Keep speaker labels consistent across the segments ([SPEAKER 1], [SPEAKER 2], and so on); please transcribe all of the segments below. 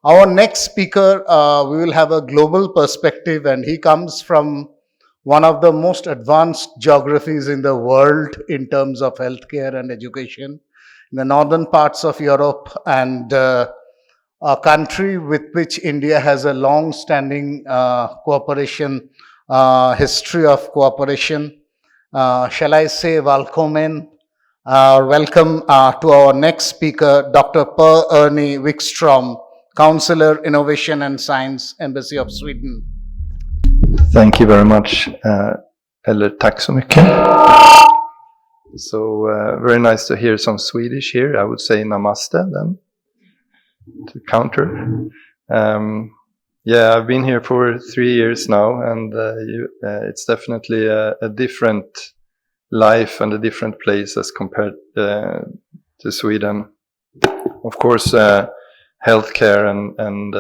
[SPEAKER 1] Our next speaker, we will have a global perspective, and he comes from one of the most advanced geographies in the world in terms of healthcare and education, in the northern parts of Europe, and a country with which India has a long-standing cooperation, history of cooperation. Shall I say välkommen? Welcome to our next speaker, Dr. Per-Arne Wikström, Counsellor, Innovation and Science, Embassy of Sweden.
[SPEAKER 2] Thank you very much. Eller tack så mycket. So very nice to hear some Swedish here. I would say namaste then, to counter. Yeah, I've been here for 3 years now, and it's definitely a different life and a different place as compared to Sweden. Of course, healthcare and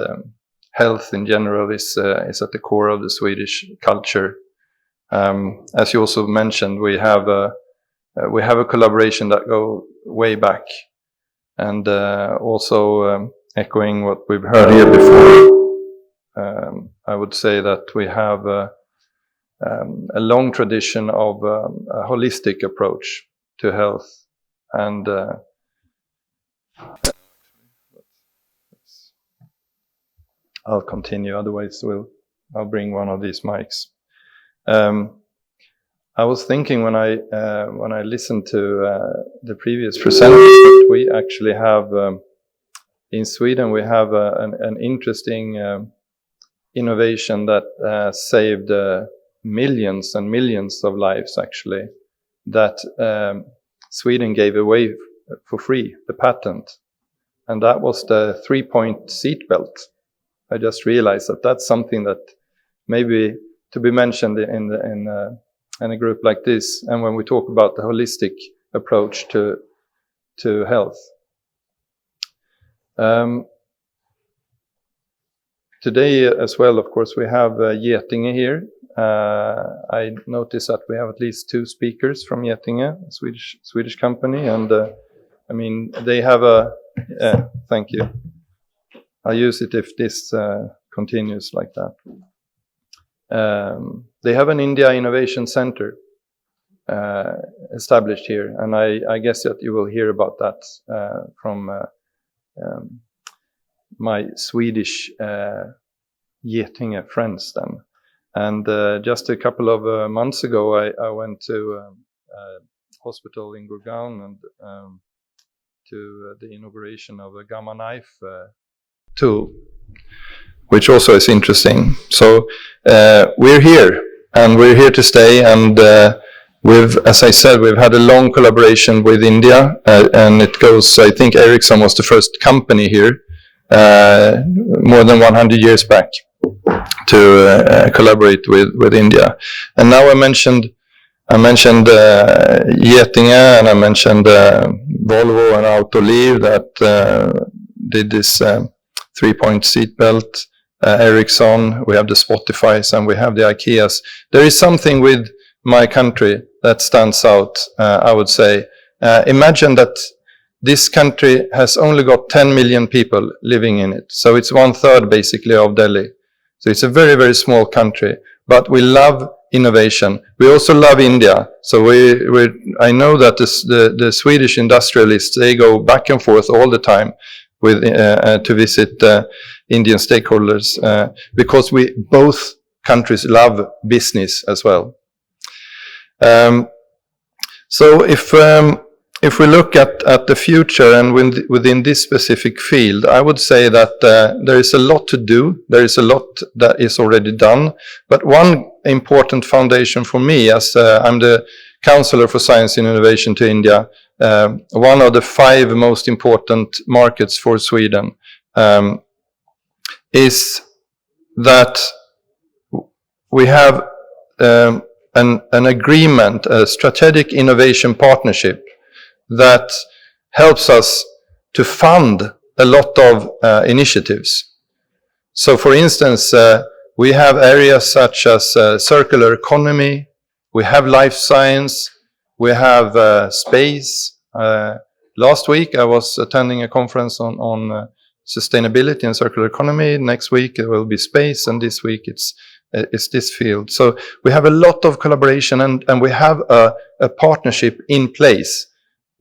[SPEAKER 2] health in general is at the core of the Swedish culture. As you also mentioned, we have a collaboration that go way back, and also echoing what we've heard here before. I would say that we have a long tradition of a holistic approach to health, and I'll continue. Otherwise, I'll bring one of these mics. I was thinking when I listened to the previous presenters that we actually have in Sweden we have an interesting innovation that saved millions and millions of lives, actually, that Sweden gave away for free, the patent, and that was the 3-point seat belt. I just realized that that's something that maybe to be mentioned in a group like this, and when we talk about the holistic approach to health. Today as well, of course, we have Getinge here. I noticed that we have at least 2 speakers from Getinge, a Swedish company, and I mean, they have thank you. I'll use it if this continues like that. They have an India Innovation Center established here, and I guess that you will hear about that from my Swedish Getinge friends then. And just a couple of months ago, I went to a hospital in Gurgaon and to the inauguration of a gamma knife tool, which also is interesting. So we're here, and we're here to stay, and as I said, we've had a long collaboration with India, and it goes, I think Ericsson was the first company here more than 100 years back to collaborate with India. And now I mentioned Getinge, and I mentioned Volvo and Autoliv that did this 3-point seatbelt. Ericsson, we have the Spotifys, and we have the IKEAs. There is something with my country that stands out, I would say. Imagine that this country has only got 10 million people living in it. So it's 1/3 basically of Delhi. So it's a very, very small country, but we love innovation. We also love India. So I know that the Swedish industrialists, they go back and forth all the time with to visit Indian stakeholders because both countries love business as well. So if we look at the future and within this specific field, I would say that there is a lot to do. There is a lot that is already done. But one important foundation for me, as I'm the Counsellor for Science and Innovation to India, one of the 5 most important markets for Sweden, is that we have an agreement, a strategic innovation partnership that helps us to fund a lot of initiatives. So for instance, we have areas such as circular economy, we have life science, we have space. Last week I was attending a conference on sustainability and circular economy. Next week it will be space, and this week it's this field. So we have a lot of collaboration, and we have a partnership in place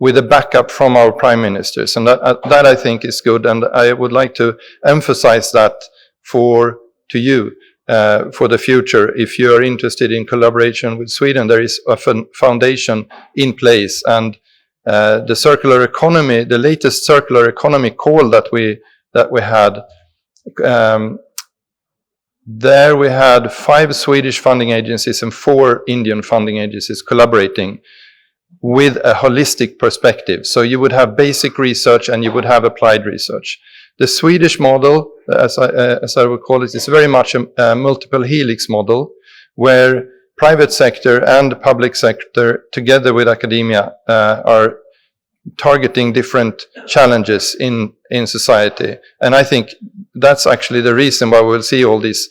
[SPEAKER 2] with a backup from our prime ministers, and that I think is good, and I would like to emphasize that to you for the future. If you are interested in collaboration with Sweden, there is a foundation in place, and the circular economy, the latest circular economy call that we had. There we had 5 Swedish funding agencies and 4 Indian funding agencies collaborating with a holistic perspective. So you would have basic research and you would have applied research. The Swedish model, as I would call it, is very much a multiple helix model, where private sector and public sector, together with academia, are targeting different challenges in society. And I think that's actually the reason why we'll see all these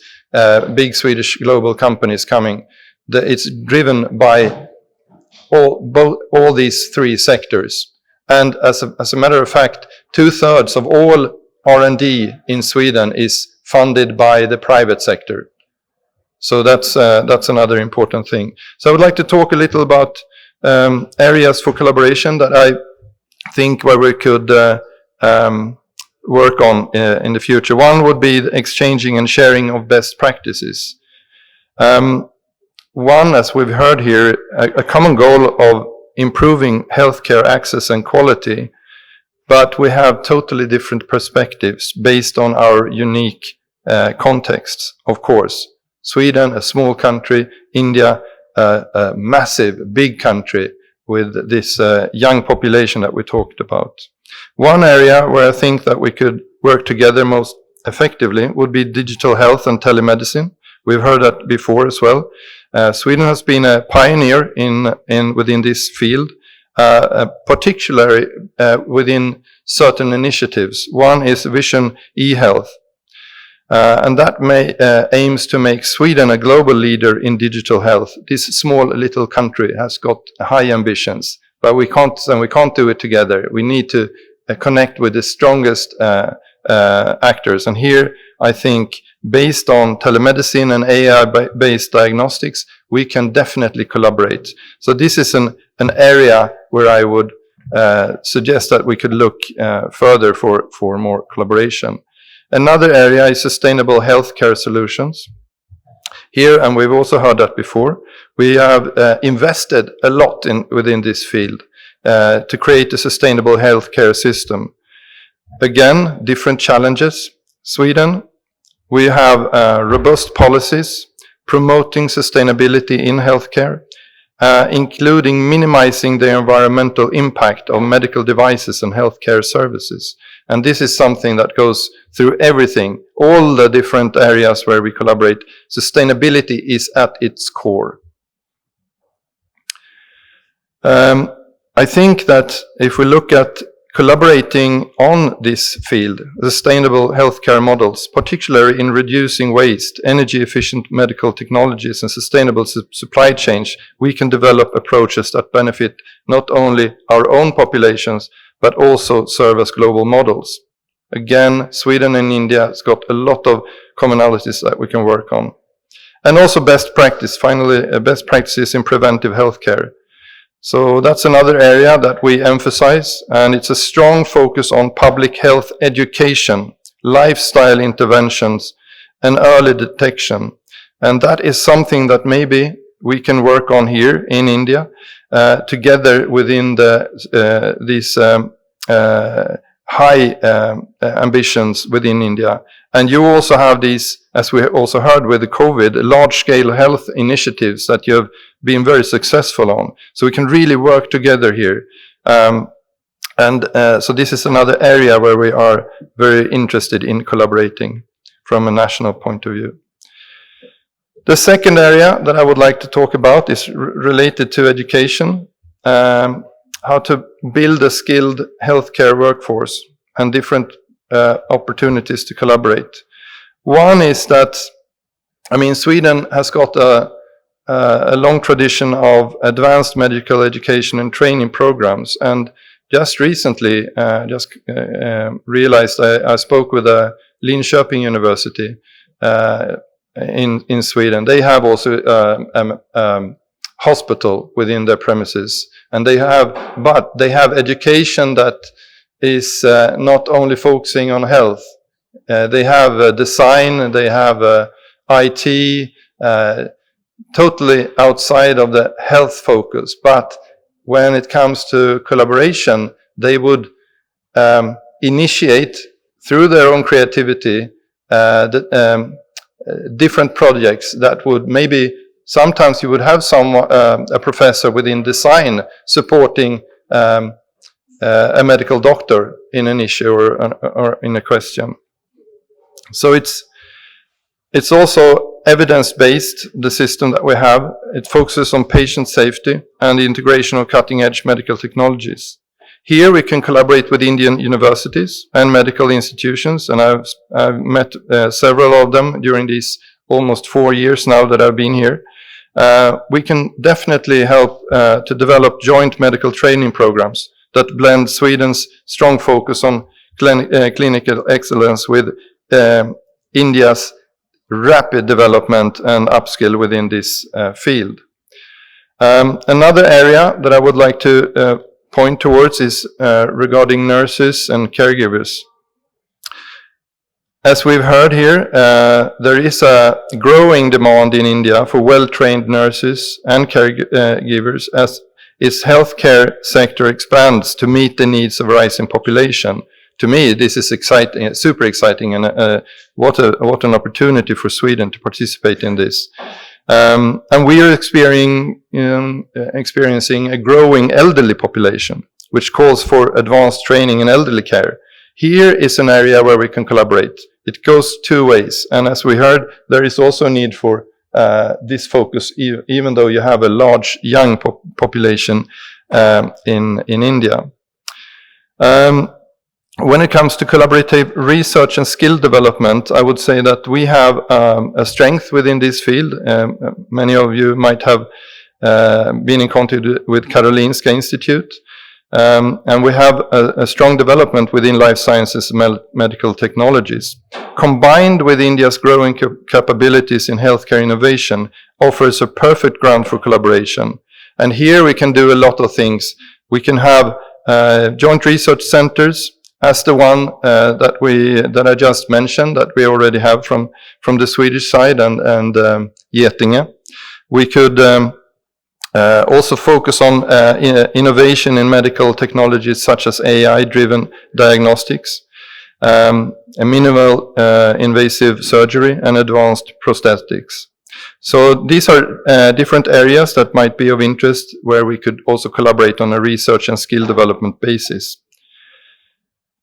[SPEAKER 2] big Swedish global companies coming. It's driven by all these 3 sectors. And as a matter of fact, 2/3 of all R&D in Sweden is funded by the private sector. So that's another important thing. So I would like to talk a little about areas for collaboration that I think where we could work on in the future. One would be the exchanging and sharing of best practices. One, as we've heard here, a common goal of improving healthcare access and quality, but we have totally different perspectives based on our unique contexts, of course. Sweden, a small country, India, a massive, big country with this young population that we talked about. One area where I think that we could work together most effectively would be digital health and telemedicine. We've heard that before as well. Sweden has been a pioneer within this field, particularly within certain initiatives. One is Vision eHealth, and that aims to make Sweden a global leader in digital health. This small little country has got high ambitions, but we can't do it together. We need to connect with the strongest actors. And here, I think, based on telemedicine and AI-based diagnostics, we can definitely collaborate. So this is an area where I would suggest that we could look further for more collaboration. Another area is sustainable healthcare solutions. Here, and we've also heard that before, we have invested a lot within this field to create a sustainable healthcare system. Again, different challenges. Sweden, we have robust policies promoting sustainability in healthcare, including minimizing the environmental impact of medical devices and healthcare services. And this is something that goes through everything, all the different areas where we collaborate. Sustainability is at its core. I think that if we look at collaborating on this field, sustainable healthcare models, particularly in reducing waste, energy-efficient medical technologies, and sustainable supply chains, we can develop approaches that benefit not only our own populations, but also serve as global models. Again, Sweden and India has got a lot of commonalities that we can work on. And also best practice, finally, best practices in preventive healthcare. So that's another area that we emphasize, and it's a strong focus on public health education, lifestyle interventions, and early detection. And that is something that maybe we can work on here in India, together within these high ambitions within India. And you also have these, as we also heard with the COVID, large-scale health initiatives that you have been very successful on. So we can really work together here. So this is another area where we are very interested in collaborating from a national point of view. The second area that I would like to talk about is related to education, how to build a skilled healthcare workforce and different opportunities to collaborate. One is that, Sweden has got a long tradition of advanced medical education and training programs, and just recently, realized I spoke with a Linköping University in Sweden. They have also hospital within their premises, and they have education that is not only focusing on health. They have design, they have IT, totally outside of the health focus. But when it comes to collaboration, they would initiate through their own creativity different projects that would maybe sometimes you would have a professor within design supporting a medical doctor in an issue or in a question. So it's also evidence-based, the system that we have. It focuses on patient safety and the integration of cutting-edge medical technologies. Here we can collaborate with Indian universities and medical institutions, and I've met several of them during these almost 4 years now that I've been here. We can definitely help to develop joint medical training programs that blend Sweden's strong focus on clinical excellence with India's rapid development and upskill within this field. Another area that I would like to point towards is regarding nurses and caregivers. As we've heard here, there is a growing demand in India for well-trained nurses and caregivers as its healthcare sector expands to meet the needs of a rising population. To me, this is exciting, super exciting, and what an opportunity for Sweden to participate in this. And we are experiencing a growing elderly population, which calls for advanced training in elderly care. Here is an area where we can collaborate. It goes two ways, and as we heard, there is also a need for this focus, even though you have a large young population in India. When it comes to collaborative research and skill development, I would say that we have a strength within this field. Many of you might have been in contact with Karolinska Institute, and we have a strong development within life sciences and medical technologies. Combined with India's growing capabilities in healthcare innovation, offers a perfect ground for collaboration. And here we can do a lot of things. We can have joint research centers, as the one that I just mentioned, that we already have from the Swedish side and Getinge. We could also focus on innovation in medical technologies such as AI-driven diagnostics, minimal invasive surgery, and advanced prosthetics. So these are different areas that might be of interest where we could also collaborate on a research and skill development basis.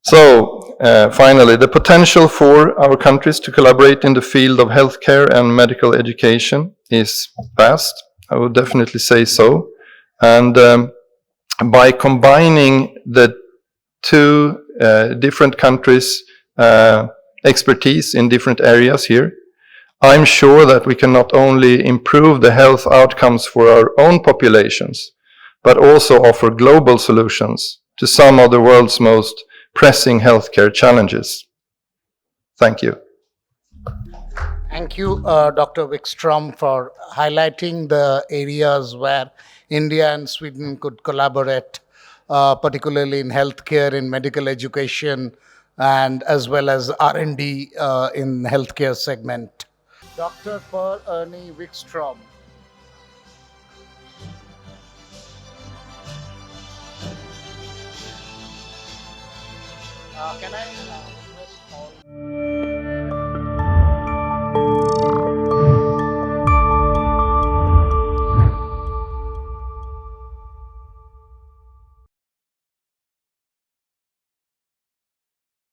[SPEAKER 2] So, finally, the potential for our countries to collaborate in the field of healthcare and medical education is vast. I would definitely say so. And by combining the two different countries' expertise in different areas here, I'm sure that we can not only improve the health outcomes for our own populations, but also offer global solutions to some of the world's most pressing healthcare challenges. Thank you.
[SPEAKER 1] Thank you, Dr. Wikström, for highlighting the areas where India and Sweden could collaborate, particularly in healthcare, in medical education, and as well as R&D in healthcare segment. Dr. Per-Arne Wikström. Can I